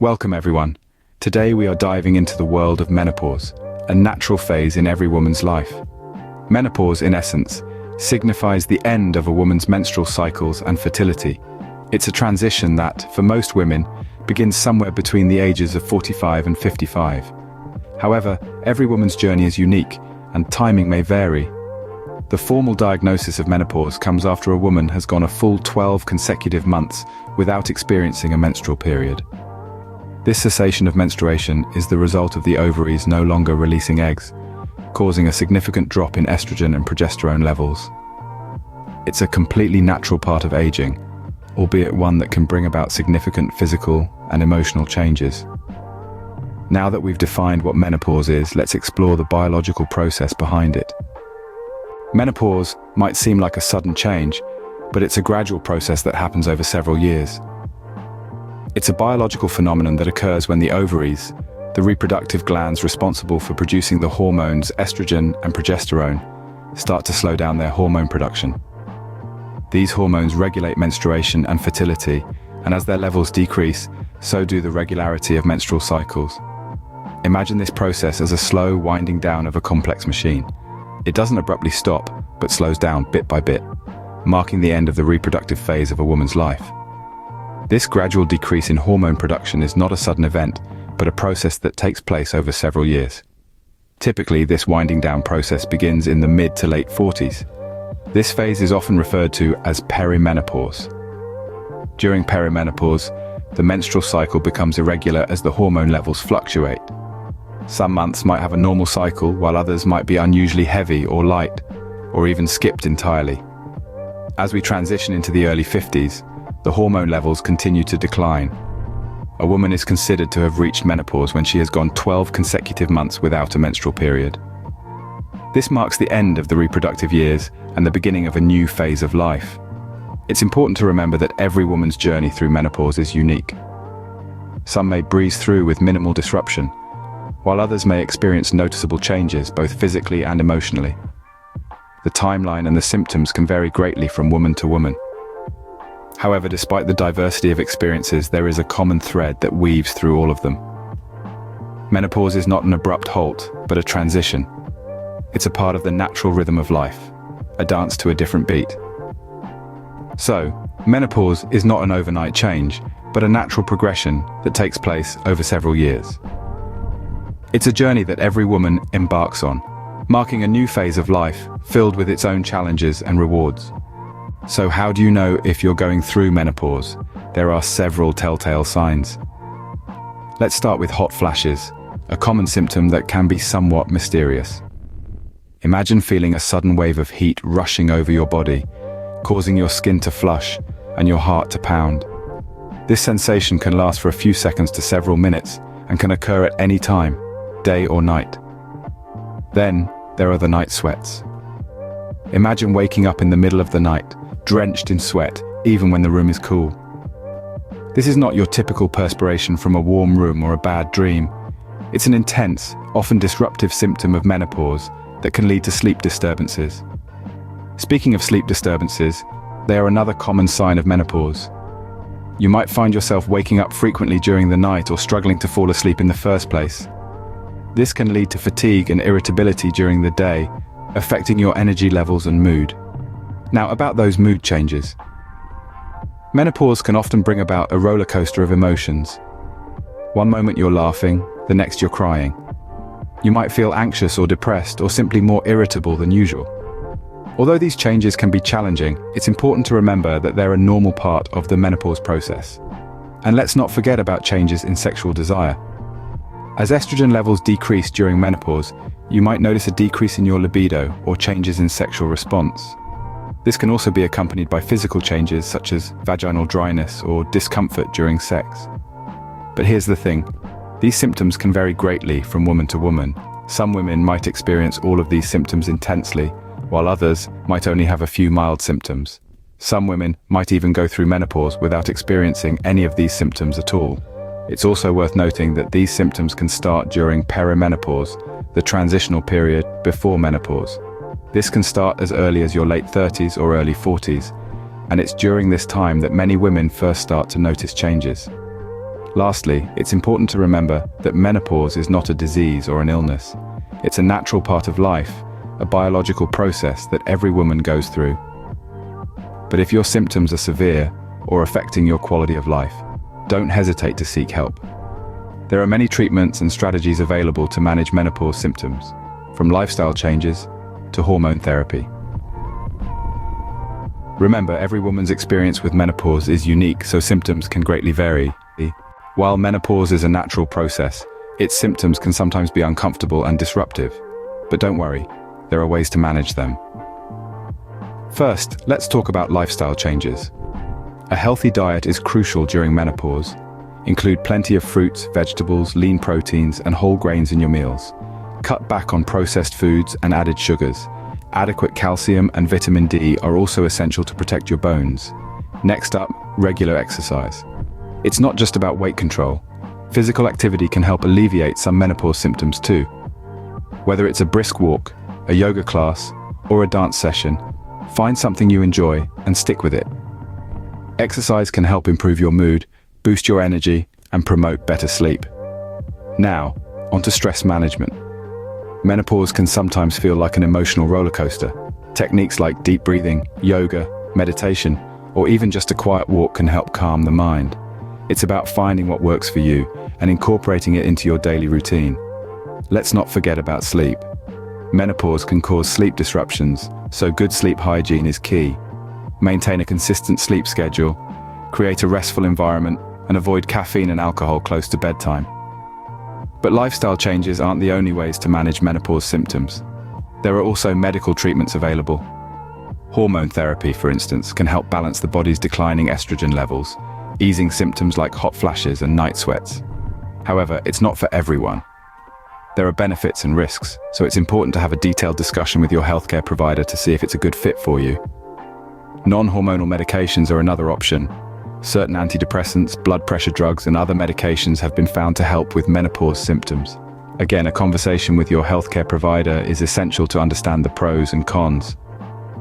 Welcome everyone. Today we are diving into the world of menopause, a natural phase in every woman's life. Menopause, in essence, signifies the end of a woman's menstrual cycles and fertility. It's a transition that, for most women, begins somewhere between the ages of 45 and 55. However, every woman's journey is unique, and timing may vary. The formal diagnosis of menopause comes after a woman has gone a full 12 consecutive months without experiencing a menstrual period. This cessation of menstruation is the result of the ovaries no longer releasing eggs, causing a significant drop in estrogen and progesterone levels. It's a completely natural part of aging, albeit one that can bring about significant physical and emotional changes. Now that we've defined what menopause is, let's explore the biological process behind it. Menopause might seem like a sudden change, but it's a gradual process that happens over several years. It's a biological phenomenon that occurs when the ovaries, the reproductive glands responsible for producing the hormones estrogen and progesterone, start to slow down their hormone production. These hormones regulate menstruation and fertility, and as their levels decrease, so do the regularity of menstrual cycles. Imagine this process as a slow winding down of a complex machine. It doesn't abruptly stop, but slows down bit by bit, marking the end of the reproductive phase of a woman's life. This gradual decrease in hormone production is not a sudden event, but a process that takes place over several years. Typically, this winding down process begins in the mid to late 40s. This phase is often referred to as perimenopause. During perimenopause, the menstrual cycle becomes irregular as the hormone levels fluctuate. Some months might have a normal cycle, while others might be unusually heavy or light, or even skipped entirely. As we transition into the early 50s, the hormone levels continue to decline. A woman is considered to have reached menopause when she has gone 12 consecutive months without a menstrual period. This marks the end of the reproductive years and the beginning of a new phase of life. It's important to remember that every woman's journey through menopause is unique. Some may breeze through with minimal disruption, while others may experience noticeable changes both physically and emotionally. The timeline and the symptoms can vary greatly from woman to woman. However, despite the diversity of experiences, there is a common thread that weaves through all of them. Menopause is not an abrupt halt, but a transition. It's a part of the natural rhythm of life, a dance to a different beat. So, menopause is not an overnight change, but a natural progression that takes place over several years. It's a journey that every woman embarks on, marking a new phase of life filled with its own challenges and rewards. So how do you know if you're going through menopause? There are several telltale signs. Let's start with hot flashes, a common symptom that can be somewhat mysterious. Imagine feeling a sudden wave of heat rushing over your body, causing your skin to flush and your heart to pound. This sensation can last for a few seconds to several minutes and can occur at any time, day or night. Then, there are the night sweats. Imagine waking up in the middle of the night, drenched in sweat, even when the room is cool. This is not your typical perspiration from a warm room or a bad dream. It's an intense, often disruptive symptom of menopause that can lead to sleep disturbances. Speaking of sleep disturbances, they are another common sign of menopause. You might find yourself waking up frequently during the night or struggling to fall asleep in the first place. This can lead to fatigue and irritability during the day, affecting your energy levels and mood. Now, about those mood changes. Menopause can often bring about a roller coaster of emotions. One moment you're laughing, the next you're crying. You might feel anxious or depressed or simply more irritable than usual. Although these changes can be challenging, it's important to remember that they're a normal part of the menopause process. And let's not forget about changes in sexual desire. As estrogen levels decrease during menopause, you might notice a decrease in your libido or changes in sexual response. This can also be accompanied by physical changes such as vaginal dryness or discomfort during sex. But here's the thing, these symptoms can vary greatly from woman to woman. Some women might experience all of these symptoms intensely, while others might only have a few mild symptoms. Some women might even go through menopause without experiencing any of these symptoms at all. It's also worth noting that these symptoms can start during perimenopause, the transitional period before menopause. This can start as early as your late 30s or early 40s, and it's during this time that many women first start to notice changes. Lastly, it's important to remember that menopause is not a disease or an illness. It's a natural part of life, a biological process that every woman goes through. But if your symptoms are severe or affecting your quality of life, don't hesitate to seek help. There are many treatments and strategies available to manage menopause symptoms, from lifestyle changes to hormone therapy. Remember, every woman's experience with menopause is unique, so symptoms can greatly vary. While menopause is a natural process, its symptoms can sometimes be uncomfortable and disruptive. But don't worry, there are ways to manage them. First, let's talk about lifestyle changes. A healthy diet is crucial during menopause. Include plenty of fruits, vegetables, lean proteins, and whole grains in your meals. Cut back on processed foods and added sugars. Adequate calcium and vitamin D are also essential to protect your bones. Next up, regular exercise. It's not just about weight control. Physical activity can help alleviate some menopause symptoms too. Whether it's a brisk walk, a yoga class, or a dance session, find something you enjoy and stick with it. Exercise can help improve your mood, boost your energy, and promote better sleep. Now, onto stress management. Menopause can sometimes feel like an emotional roller coaster. Techniques like deep breathing, yoga, meditation, or even just a quiet walk can help calm the mind. It's about finding what works for you and incorporating it into your daily routine. Let's not forget about sleep. Menopause can cause sleep disruptions, so good sleep hygiene is key. Maintain a consistent sleep schedule, create a restful environment, and avoid caffeine and alcohol close to bedtime. But lifestyle changes aren't the only ways to manage menopause symptoms. There are also medical treatments available. Hormone therapy, for instance, can help balance the body's declining estrogen levels, easing symptoms like hot flashes and night sweats. However, it's not for everyone. There are benefits and risks, so it's important to have a detailed discussion with your healthcare provider to see if it's a good fit for you. Non-hormonal medications are another option. Certain antidepressants, blood pressure drugs, and other medications have been found to help with menopause symptoms. Again, a conversation with your healthcare provider is essential to understand the pros and cons.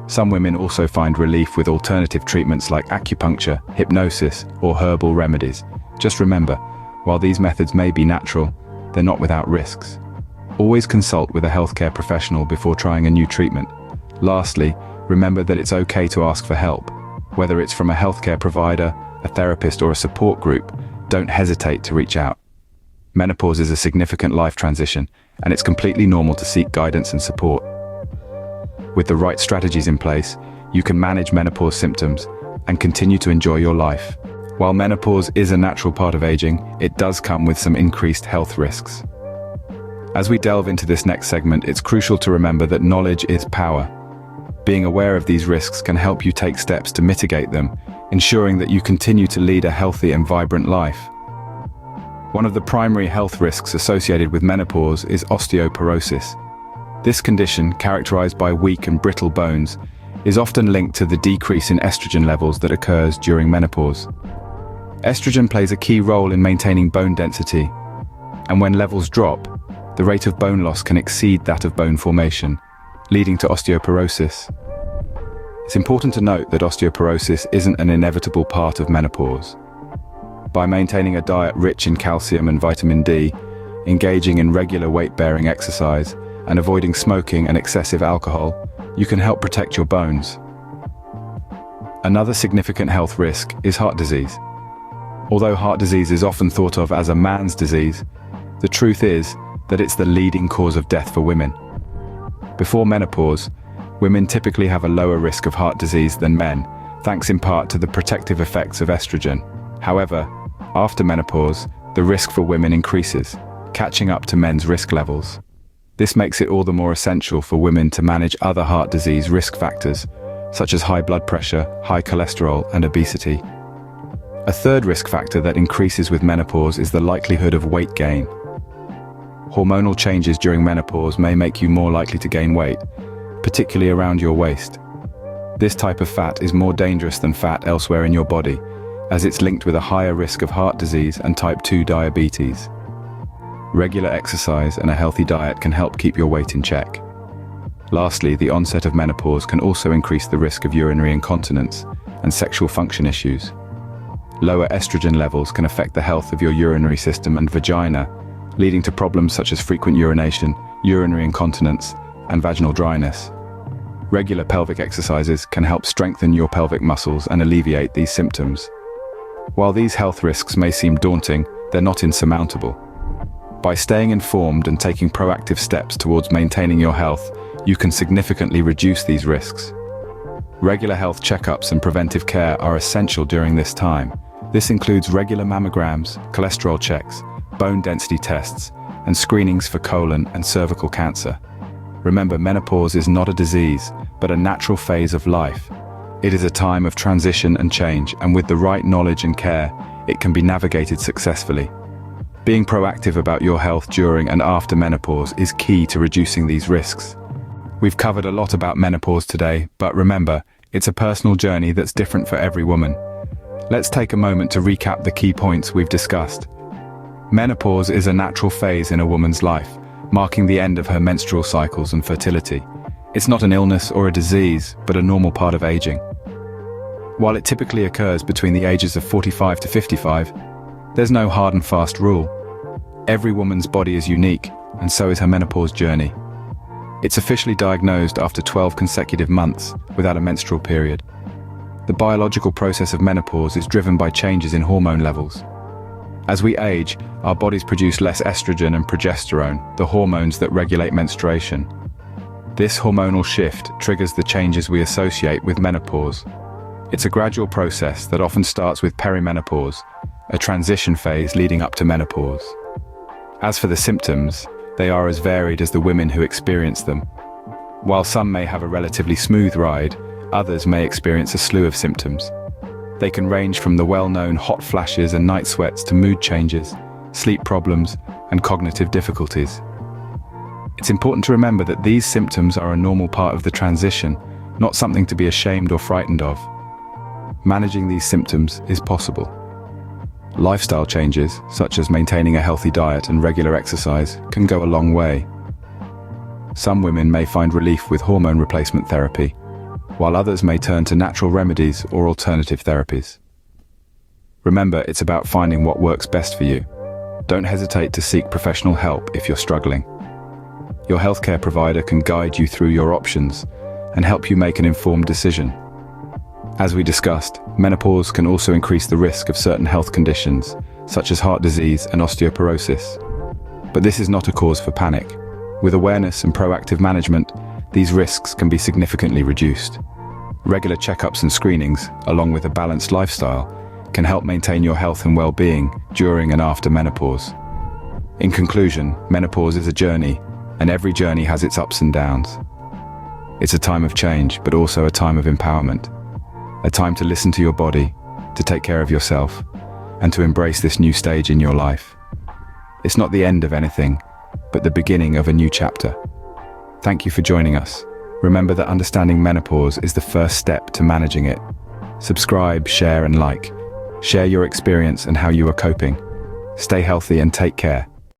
Some women also find relief with alternative treatments like acupuncture, hypnosis, or herbal remedies. Just remember, while these methods may be natural, they're not without risks. Always consult with a healthcare professional before trying a new treatment. Lastly, remember that it's okay to ask for help. Whether it's from a healthcare provider, a therapist, or a support group, don't hesitate to reach out. Menopause is a significant life transition, and it's completely normal to seek guidance and support. With the right strategies in place, you can manage menopause symptoms and continue to enjoy your life. While menopause is a natural part of aging, it does come with some increased health risks. As we delve into this next segment, it's crucial to remember that knowledge is power. Being aware of these risks can help you take steps to mitigate them, ensuring that you continue to lead a healthy and vibrant life. One of the primary health risks associated with menopause is osteoporosis. This condition, characterized by weak and brittle bones, is often linked to the decrease in estrogen levels that occurs during menopause. Estrogen plays a key role in maintaining bone density, and when levels drop, the rate of bone loss can exceed that of bone formation, leading to osteoporosis. It's important to note that osteoporosis isn't an inevitable part of menopause. By maintaining a diet rich in calcium and vitamin D, engaging in regular weight-bearing exercise, and avoiding smoking and excessive alcohol, you can help protect your bones. Another significant health risk is heart disease. Although heart disease is often thought of as a man's disease, the truth is that it's the leading cause of death for women. Before menopause, women typically have a lower risk of heart disease than men, thanks in part to the protective effects of estrogen. However, after menopause, the risk for women increases, catching up to men's risk levels. This makes it all the more essential for women to manage other heart disease risk factors, such as high blood pressure, high cholesterol, and obesity. A third risk factor that increases with menopause is the likelihood of weight gain. Hormonal changes during menopause may make you more likely to gain weight, particularly around your waist. This type of fat is more dangerous than fat elsewhere in your body, as it's linked with a higher risk of heart disease and type 2 diabetes. Regular exercise and a healthy diet can help keep your weight in check. Lastly, the onset of menopause can also increase the risk of urinary incontinence and sexual function issues. Lower estrogen levels can affect the health of your urinary system and vagina, leading to problems such as frequent urination, urinary incontinence, and vaginal dryness. Regular pelvic exercises can help strengthen your pelvic muscles and alleviate these symptoms. While these health risks may seem daunting, they're not insurmountable. By staying informed and taking proactive steps towards maintaining your health, you can significantly reduce these risks. Regular health checkups and preventive care are essential during this time. This includes regular mammograms, cholesterol checks, bone density tests, and screenings for colon and cervical cancer. Remember, menopause is not a disease, but a natural phase of life. It is a time of transition and change, and with the right knowledge and care, it can be navigated successfully. Being proactive about your health during and after menopause is key to reducing these risks. We've covered a lot about menopause today, but remember, it's a personal journey that's different for every woman. Let's take a moment to recap the key points we've discussed. Menopause is a natural phase in a woman's life, marking the end of her menstrual cycles and fertility. It's not an illness or a disease, but a normal part of aging. While it typically occurs between the ages of 45 to 55, there's no hard and fast rule. Every woman's body is unique, and so is her menopause journey. It's officially diagnosed after 12 consecutive months without a menstrual period. The biological process of menopause is driven by changes in hormone levels. As we age, our bodies produce less estrogen and progesterone, the hormones that regulate menstruation. This hormonal shift triggers the changes we associate with menopause. It's a gradual process that often starts with perimenopause, a transition phase leading up to menopause. As for the symptoms, they are as varied as the women who experience them. While some may have a relatively smooth ride, others may experience a slew of symptoms. They can range from the well-known hot flashes and night sweats to mood changes, sleep problems, and cognitive difficulties. It's important to remember that these symptoms are a normal part of the transition, not something to be ashamed or frightened of. Managing these symptoms is possible. Lifestyle changes, such as maintaining a healthy diet and regular exercise, can go a long way. Some women may find relief with hormone replacement therapy, while others may turn to natural remedies or alternative therapies. Remember, it's about finding what works best for you. Don't hesitate to seek professional help if you're struggling. Your healthcare provider can guide you through your options and help you make an informed decision. As we discussed, menopause can also increase the risk of certain health conditions, such as heart disease and osteoporosis. But this is not a cause for panic. With awareness and proactive management, these risks can be significantly reduced. Regular checkups and screenings, along with a balanced lifestyle, can help maintain your health and well-being during and after menopause. In conclusion, menopause is a journey, and every journey has its ups and downs. It's a time of change, but also a time of empowerment. A time to listen to your body, to take care of yourself, and to embrace this new stage in your life. It's not the end of anything, but the beginning of a new chapter. Thank you for joining us. Remember that understanding menopause is the first step to managing it. Subscribe, share, and like. Share your experience and how you are coping. Stay healthy and take care.